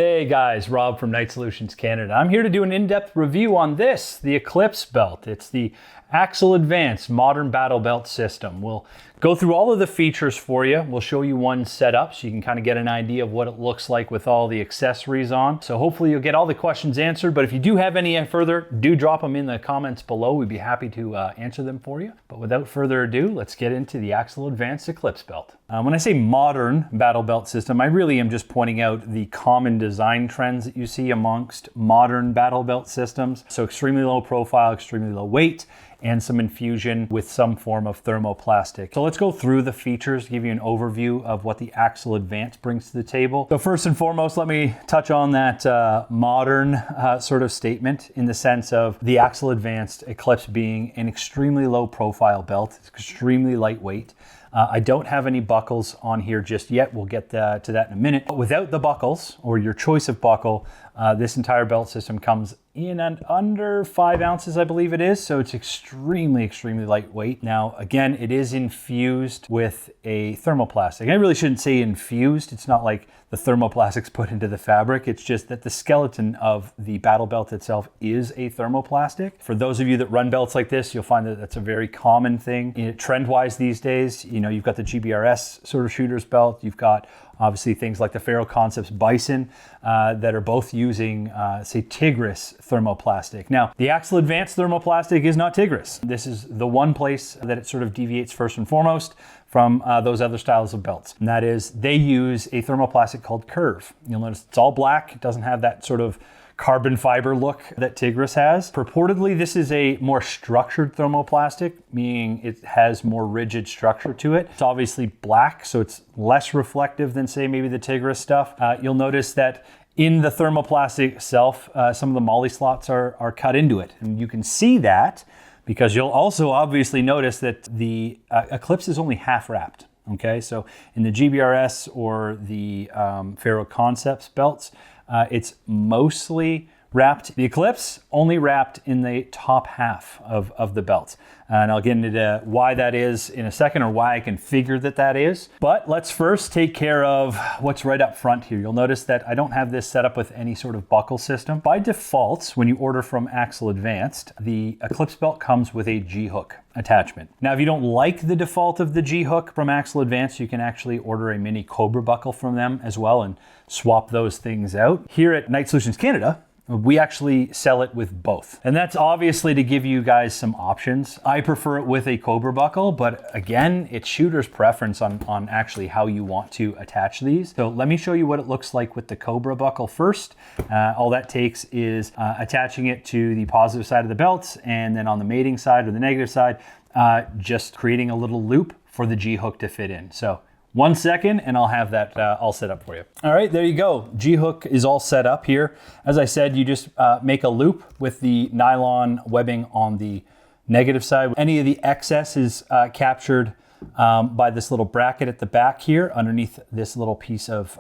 Hey guys, Rob from Knight Solutions Canada. I'm here to do an in-depth review on this, the Eclipse belt. It's the AXL Advanced Modern Battle Belt System. We'll go through all of the features for you. We'll show you one setup so you can kind of get an idea of what it looks like with all the accessories on. So hopefully you'll get all the questions answered, but if you do have any further, do drop them in the comments below. We'd be happy to answer them for you. But without further ado, let's get into the AXL Advanced Eclipse belt. When I say modern battle belt system, I really am just pointing out the common design trends that you see amongst modern battle belt systems. So extremely low profile, extremely low weight, and some infusion with some form of thermoplastic. So let's go through the features, give you an overview of what the AXL Advanced brings to the table. So first and foremost, let me touch on that modern sort of statement in the sense of the AXL Advanced Eclipse being an extremely low profile belt. It's extremely lightweight. I don't have any buckles on here just yet. We'll get to that in a minute. But without the buckles, or your choice of buckle, this entire belt system comes in and under 5 ounces, I believe it is. So it's extremely, extremely lightweight. Now, again, it is infused with a thermoplastic. I really shouldn't say infused. It's not like the thermoplastic's put into the fabric. It's just that the skeleton of the battle belt itself is a thermoplastic. For those of you that run belts like this, you'll find that that's a very common thing. Trend-wise these days, you know, you've got the GBRS sort of shooter's belt. You've got obviously things like the Faro Concepts Bison that are both using, say, Tigris thermoplastic. Now, the AXL Advanced thermoplastic is not Tigris. This is the one place that it sort of deviates first and foremost from those other styles of belts. And that is they use a thermoplastic called Curve. You'll notice it's all black. It doesn't have that sort of carbon fiber look that Tigris has. Purportedly, this is a more structured thermoplastic, meaning it has more rigid structure to it. It's obviously black, so it's less reflective than, say, maybe the Tigris stuff. You'll notice that in the thermoplastic itself, some of the MOLLE slots are cut into it. And you can see that because you'll also obviously notice that the Eclipse is only half wrapped. Okay, so in the GBRS or the Faro Concepts belts, it's mostly wrapped. The Eclipse only wrapped in the top half of the belt. And I'll get into why that is in a second, or why I can figure that is. But let's first take care of what's right up front here. You'll notice that I don't have this set up with any sort of buckle system. By default, when you order from AXL Advanced, the Eclipse belt comes with a GHook attachment. Now, if you don't like the default of the GHook from AXL Advanced, you can actually order a mini Cobra buckle from them as well and swap those things out. Here at Knight Solutions Canada, we actually sell it with both. And that's obviously to give you guys some options. I prefer it with a Cobra buckle, but again, it's shooter's preference on actually how you want to attach these. So let me show you what it looks like with the Cobra buckle first. All that takes is attaching it to the positive side of the belt, and then on the mating side or the negative side, just creating a little loop for the GHook to fit in. So 1 second and I'll have that all set up for you. All right, there you go. GHook is all set up here. As I said, you just make a loop with the nylon webbing on the negative side. Any of the excess is captured by this little bracket at the back here underneath this little piece of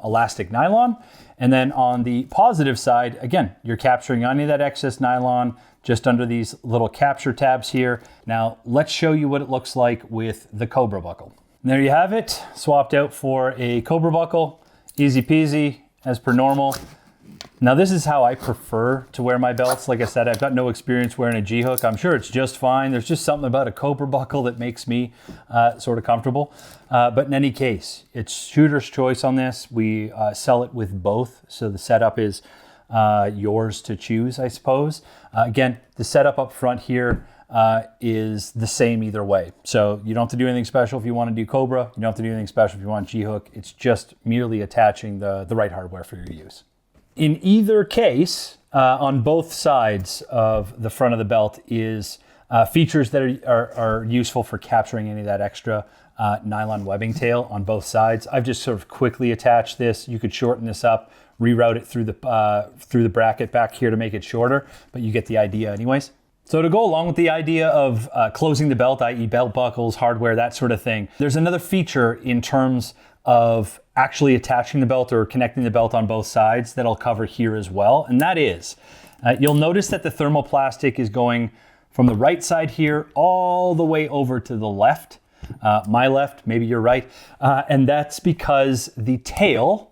elastic nylon. And then on the positive side, again, you're capturing any of that excess nylon just under these little capture tabs here. Now, let's show you what it looks like with the Cobra buckle. And there you have it, swapped out for a Cobra buckle. Easy peasy, as per normal. Now this is how I prefer to wear my belts. Like I said, I've got no experience wearing a GHook. I'm sure it's just fine. There's just something about a Cobra buckle that makes me sort of comfortable. But in any case, it's shooter's choice on this. We sell it with both, so the setup is yours to choose, I suppose. Again, the setup up front here is the same either way. So you don't have to do anything special if you want to do Cobra. You don't have to do anything special if you want GHook. It's just merely attaching the right hardware for your use. In either case, on both sides of the front of the belt is features that are useful for capturing any of that extra nylon webbing tail on both sides. I've just sort of quickly attached this. You could shorten this up, reroute it through the bracket back here to make it shorter, but you get the idea anyways. So to go along with the idea of closing the belt, i.e. belt buckles, hardware, that sort of thing, there's another feature in terms of actually attaching the belt or connecting the belt on both sides that I'll cover here as well. And that is, you'll notice that the thermoplastic is going from the right side here all the way over to the left. My left, maybe your right. And that's because the tail,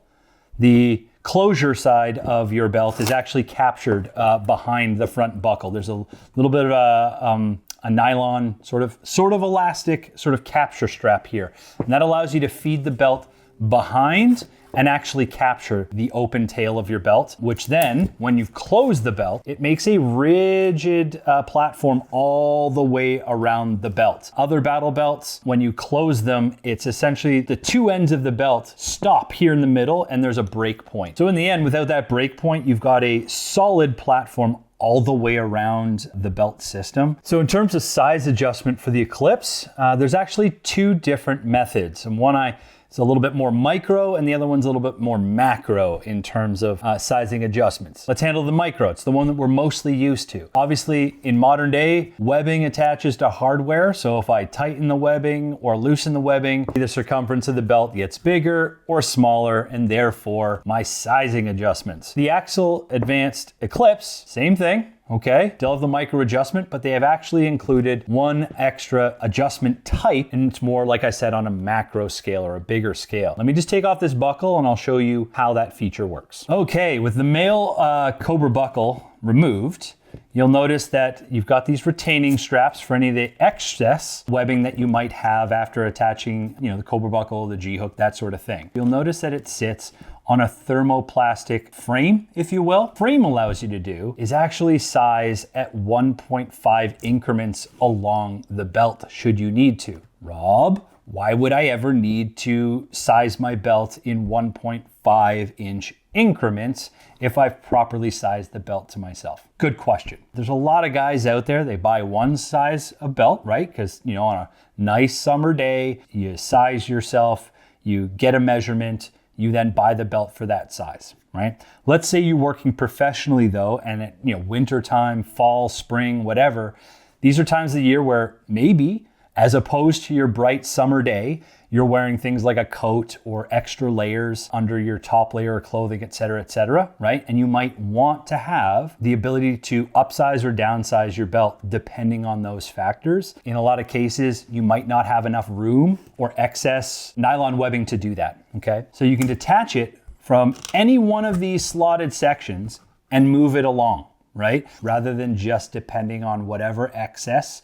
the closure side of your belt is actually captured behind the front buckle. There's a little bit of a nylon sort of elastic sort of capture strap here. And that allows you to feed the belt behind and actually capture the open tail of your belt, which then, when you've closed the belt, it makes a rigid platform all the way around the belt. Other battle belts, when you close them, it's essentially the two ends of the belt stop here in the middle and there's a break point. So in the end, without that break point, you've got a solid platform all the way around the belt system. So in terms of size adjustment for the Eclipse, there's actually two different methods. And one it's a little bit more micro and the other one's a little bit more macro in terms of sizing adjustments. Let's handle the micro. It's the one that we're mostly used to. Obviously, in modern day, webbing attaches to hardware. So if I tighten the webbing or loosen the webbing, the circumference of the belt gets bigger or smaller, and therefore my sizing adjustments. The AXL Advanced Eclipse, same thing. Okay, still have the micro adjustment, but they have actually included one extra adjustment type, and it's more, like I said, on a macro scale or a bigger scale. Let me just take off this buckle and I'll show you how that feature works. Okay, with the male Cobra buckle removed, you'll notice that you've got these retaining straps for any of the excess webbing that you might have after attaching, the Cobra buckle, the GHook, that sort of thing. You'll notice that it sits on a thermoplastic frame, if you will. Frame allows you to do is actually size at 1.5 increments along the belt should you need to. Rob, why would I ever need to size my belt in 1.5 inch increments if I've properly sized the belt to myself? Good question. There's a lot of guys out there, they buy one size of belt, right? Because, on a nice summer day, you size yourself, you get a measurement, you then buy the belt for that size, right? Let's say you're working professionally though, and at winter time, fall, spring, whatever, these are times of the year where maybe, as opposed to your bright summer day, you're wearing things like a coat or extra layers under your top layer of clothing, et cetera, right? And you might want to have the ability to upsize or downsize your belt depending on those factors. In a lot of cases, you might not have enough room or excess nylon webbing to do that, okay? So you can detach it from any one of these slotted sections and move it along, right? Rather than just depending on whatever excess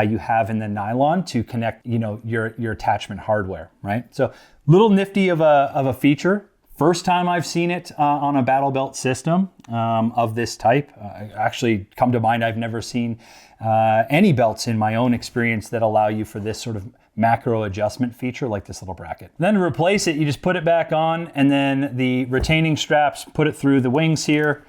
you have in the nylon to connect, your attachment hardware, right? So little nifty of a feature. First time I've seen it on a battle belt system of this type. Actually, come to mind, I've never seen any belts in my own experience that allow you for this sort of macro adjustment feature like this little bracket. Then to replace it, you just put it back on, and then the retaining straps, put it through the wings here,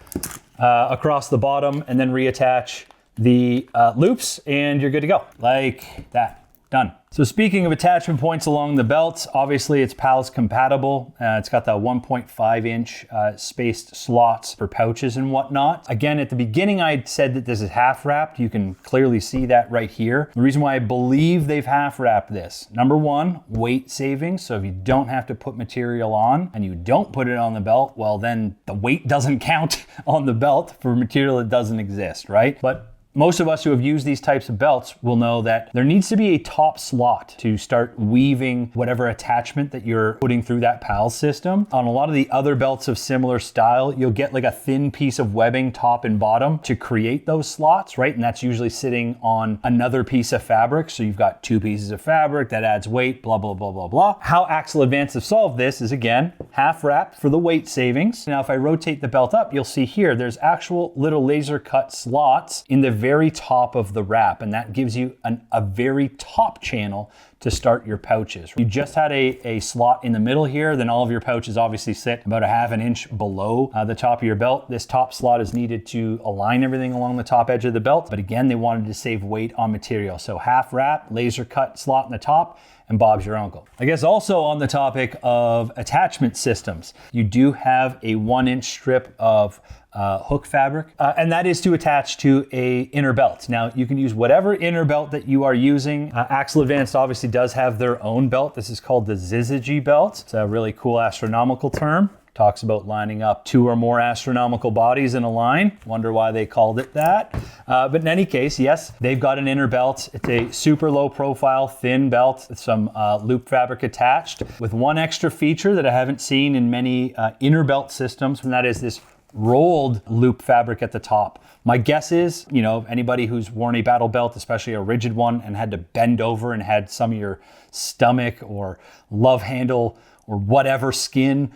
across the bottom, and then reattach the loops, and you're good to go. Like that. Done. So speaking of attachment points along the belt, obviously it's PALS compatible. It's got the 1.5 inch spaced slots for pouches and whatnot. Again, at the beginning, I said that this is half wrapped. You can clearly see that right here. The reason why I believe they've half wrapped this, number one, weight savings. So if you don't have to put material on and you don't put it on the belt, well, then the weight doesn't count on the belt for material that doesn't exist, right? But most of us who have used these types of belts will know that there needs to be a top slot to start weaving whatever attachment that you're putting through that PALS system. On a lot of the other belts of similar style, you'll get like a thin piece of webbing top and bottom to create those slots, right? And that's usually sitting on another piece of fabric. So you've got two pieces of fabric that adds weight, blah, blah, blah, blah, blah. How AXL Advanced have solved this is, again, half wrapped for the weight savings. Now, if I rotate the belt up, you'll see here, there's actual little laser cut slots in the very top of the wrap, and that gives you a very top channel to start your pouches. You just had a slot in the middle here, then all of your pouches obviously sit about a half an inch below the top of your belt. This top slot is needed to align everything along the top edge of the belt, but again, they wanted to save weight on material. So half wrap, laser cut slot in the top, and Bob's your uncle. I guess also on the topic of attachment systems, you do have a 1-inch strip of hook fabric, and that is to attach to a inner belt. Now, you can use whatever inner belt that you are using. AXL Advanced obviously does have their own belt. This is called the Syzygy belt. It's a really cool astronomical term. talks about lining up 2 or more astronomical bodies in a line. Wonder why they called it that. But in any case, yes, they've got an inner belt. It's a super low profile, thin belt with some loop fabric attached, with one extra feature that I haven't seen in many inner belt systems, and that is this rolled loop fabric at the top. My guess is, you know, anybody who's worn a battle belt, especially a rigid one, and had to bend over and had some of your stomach or love handle or whatever skin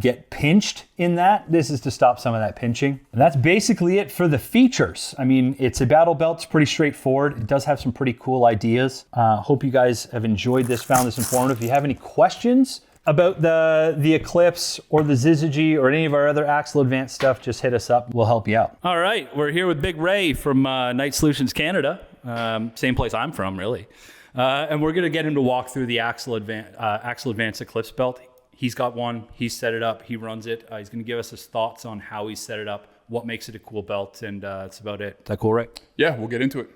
get pinched in that, this is to stop some of that pinching. And that's basically it for the features. I mean, it's a battle belt, it's pretty straightforward. It does have some pretty cool ideas. Hope you guys have enjoyed this, found this informative. If you have any questions about the Eclipse or the Syzygy or any of our other AXL Advanced stuff, just hit us up. We'll help you out. All right, we're here with Big Ray from Night Solutions Canada, same place I'm from, really. And we're gonna get him to walk through the AXL Advanced Eclipse belt. He's got one, he's set it up, he runs it. He's gonna give us his thoughts on how he set it up, what makes it a cool belt, and that's about it. Is that cool, Ray? Yeah, we'll get into it.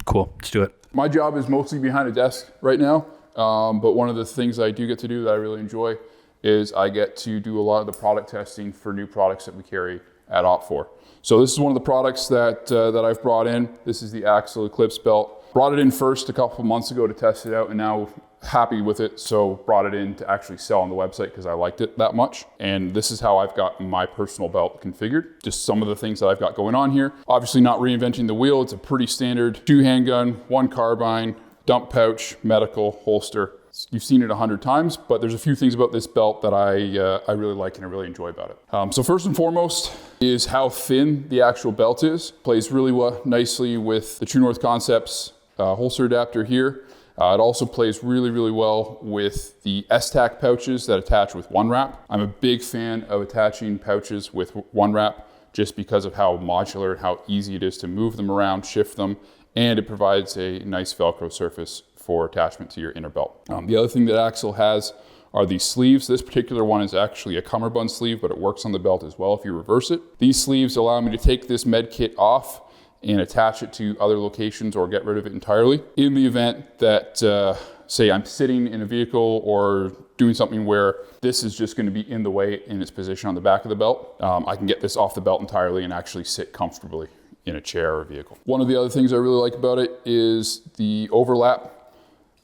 Cool, let's do it. My job is mostly behind a desk right now. But one of the things I do get to do that I really enjoy is I get to do a lot of the product testing for new products that we carry at Op4. So this is one of the products that I've brought in. This is the AXL Eclipse belt. Brought it in first a couple of months ago to test it out, and now happy with it. So brought it in to actually sell on the website because I liked it that much. And this is how I've got my personal belt configured. Just some of the things that I've got going on here. Obviously not reinventing the wheel. It's a pretty standard 2 handgun, 1 carbine, dump pouch, medical, holster. You've seen it 100 times, but there's a few things about this belt that I really like and I really enjoy about it. So first and foremost is how thin the actual belt is. Plays really nicely with the True North Concepts holster adapter here. It also plays really, really well with the S-Tac pouches that attach with one wrap. I'm a big fan of attaching pouches with one wrap just because of how modular and how easy it is to move them around, shift them, and it provides a nice Velcro surface for attachment to your inner belt. The other thing that AXL has are these sleeves. This particular one is actually a cummerbund sleeve, but it works on the belt as well if you reverse it. These sleeves allow me to take this med kit off and attach it to other locations or get rid of it entirely. In the event that, say I'm sitting in a vehicle or doing something where this is just gonna be in the way in its position on the back of the belt, I can get this off the belt entirely and actually sit comfortably in a chair or vehicle. One of the other things I really like about it is the overlap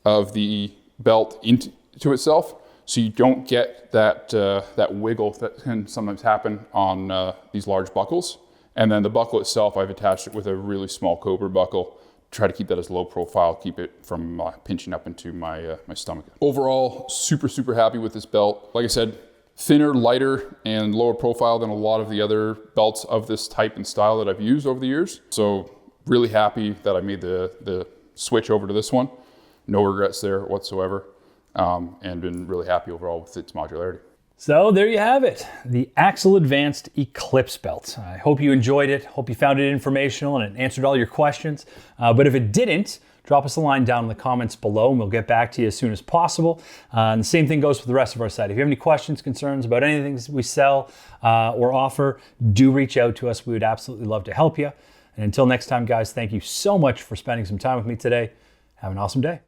of the belt into itself, so you don't get that, that wiggle that can sometimes happen on these large buckles. And then the buckle itself, I've attached it with a really small Cobra buckle, try to keep that as low profile, keep it from pinching up into my stomach. Overall, super, super happy with this belt. Like I said, thinner, lighter, and lower profile than a lot of the other belts of this type and style that I've used over the years. So really happy that I made the switch over to this one. No regrets there whatsoever, and been really happy overall with its modularity. So there you have it, the AXL Advanced Eclipse belt. I hope you enjoyed it, hope you found it informational and it answered all your questions. But if it didn't, drop us a line down in the comments below and we'll get back to you as soon as possible. And the same thing goes for the rest of our site. If you have any questions, concerns about anything we sell or offer, do reach out to us. We would absolutely love to help you. And until next time, guys, thank you so much for spending some time with me today. Have an awesome day.